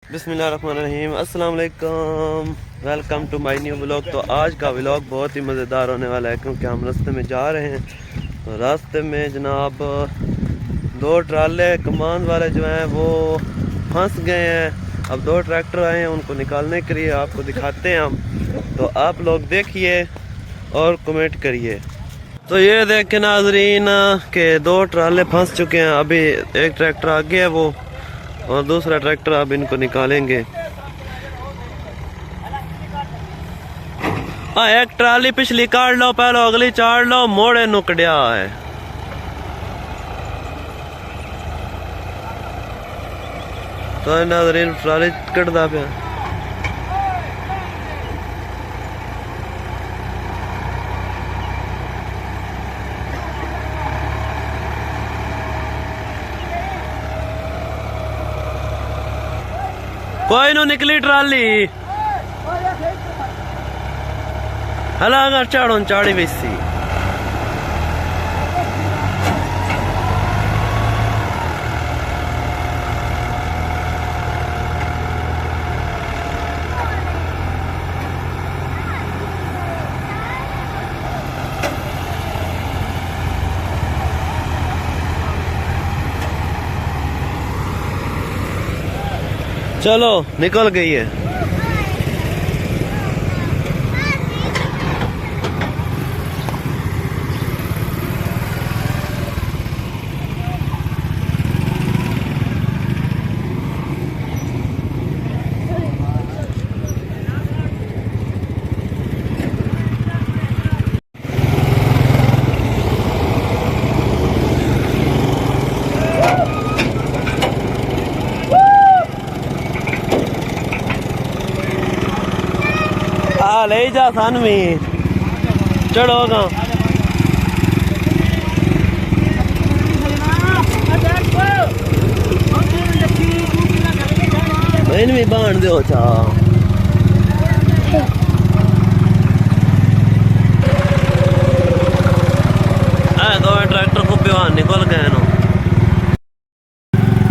बिस्मिल्लाहिर्रहमानिर्रहीम, अस्सलाम वालेकुम, welcome to my new vlog. तो आज का व्लॉग बहुत ही मज़ेदार होने वाला है क्योंकि हम रास्ते में जा रहे हैं। तो रास्ते में जनाब दो ट्राले कमान वाले जो हैं वो फंस गए हैं। अब दो ट्रैक्टर आए हैं, उनको निकालने के लिए आपको दिखाते हैं हम। तो आप लोग देखिए और कमेंट करिए। तो ये देखें नाजरीन के दो ट्राले फंस चुके हैं। अभी एक ट्रैक्टर आगे है वो, और दूसरा ट्रैक्टर अब इनको निकालेंगे। हाँ, एक ट्राली पिछली काट लो, पहले अगली चाड़ लो, मोड़े नुकड़िया है। तो नाज़रीन ट्राली कटदा पे कोई नो निकली ट्राली हला अगर चाड़ो चाड़ी बेसी। चलो निकल गई है। ले जा सन में चढ़ोगा। मैंने भी बांध दो चा दो ट्रैक्टर को पिवान निकल गए नो।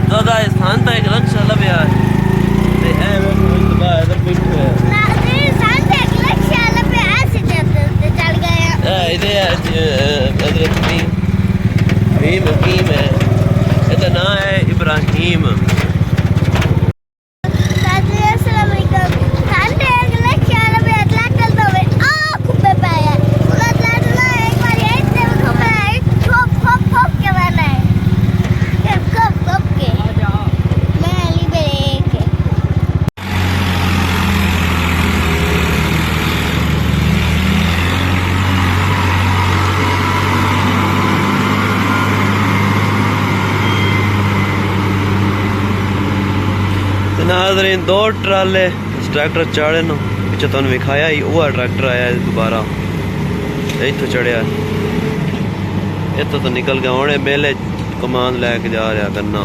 तो स्थान था एक रक्षा लभ्या है। भीम है, इसका नाम है इब्राहिम। नाज़रीन दो ट्राले ट्रैक्टर चाड़े नो पिछे तुम विखाया ही वह ट्रैक्टर आया दोबारा इतों चढ़िया इतों तो निकल गया हूँ मेले कमान लैके जा रहा करना।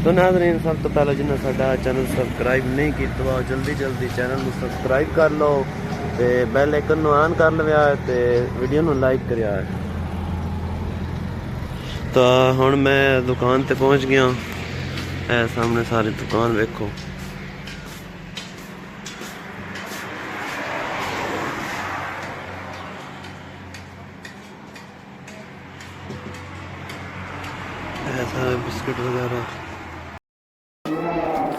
तो नाज़रीन सब तो पहले जिन्हें साडा चैनल सबसक्राइब नहीं किया जल्दी जल्दी चैनल को सबसक्राइब कर लो, ते बेल आइकन ऑन कर लिया, ते वीडियो को लाइक करिया है। तो हुण मैं दुकान ते पहुंच गया है, सामने सारी दुकान देखो। सारे बिस्किट वगैरह।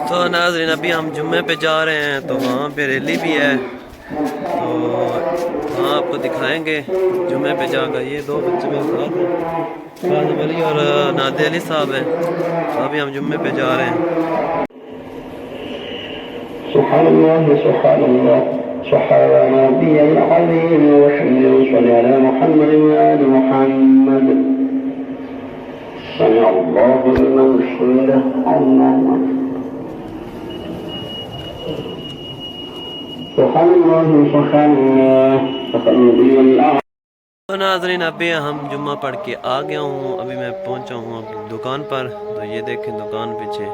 तो नाज़रीन अभी हम जुम्मे पे जा रहे हैं, तो वहाँ पे रैली भी है, तो वहाँ आपको दिखाएंगे जुम्मे पे जाकर। ये दो बच्चे मेरे साथ हैं, काज़म अली और नादे अली साहब हैं। तो अभी हम जुम्मे पे जा रहे हैं। सुभानअल्लाह सुभानअल्लाह सुभान नबियल अज़ीम व सल्लल्लाहु अला मुहम्मद व आलि मुहम्मद सल्लल्लाहु अलैहि। तो नाज़रीन अभी हम जुम्मा पढ़ के आ गया हूँ, अभी मैं पहुँचा हूँ अपनी दुकान पर। तो ये देखें दुकान पीछे।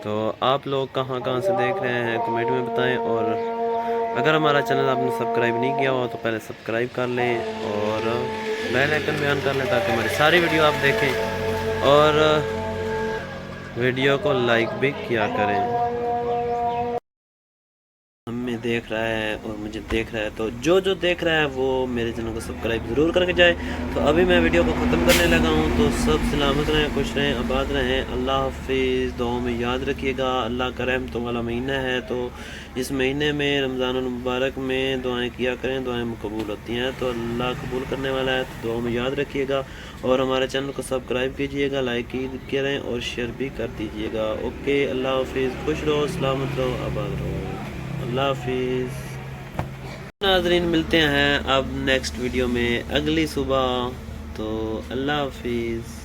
तो आप लोग कहाँ कहाँ से देख रहे हैं कमेंट में बताएं, और अगर हमारा चैनल आपने सब्सक्राइब नहीं किया हो तो पहले सब्सक्राइब कर लें और बेल आइकन भी ऑन कर लें ताकि हमारी सारी वीडियो आप देखें। और वीडियो को लाइक भी किया करें। हमें देख रहा है और मुझे देख रहा है, तो जो देख रहा है वो मेरे चैनल को सब्सक्राइब ज़रूर करके जाए। तो अभी मैं वीडियो को ख़त्म करने लगा हूँ, तो सब सलामत रहें, खुश रहें, आबाद रहें। अल्लाह हाफिज़। दुआओं में याद रखिएगा। अल्लाह का रहमतों वाला महीना है, तो इस महीने में रमज़ानुल मुबारक में दुआएं किया करें, दुआएं कबूल होती हैं, तो अल्लाह कबूल करने वाला है। तो दुआओं में याद रखिएगा और हमारे चैनल को सब्सक्राइब कीजिएगा, लाइक करें और शेयर भी कर दीजिएगा। ओके, अल्लाह हाफिज़। खुश रहो, सलामत रहो, आबाद रहो। अल्लाह हाफिज़। नाज़रीन, मिलते हैं अब नेक्स्ट वीडियो में अगली सुबह। तो अल्लाह हाफिज़।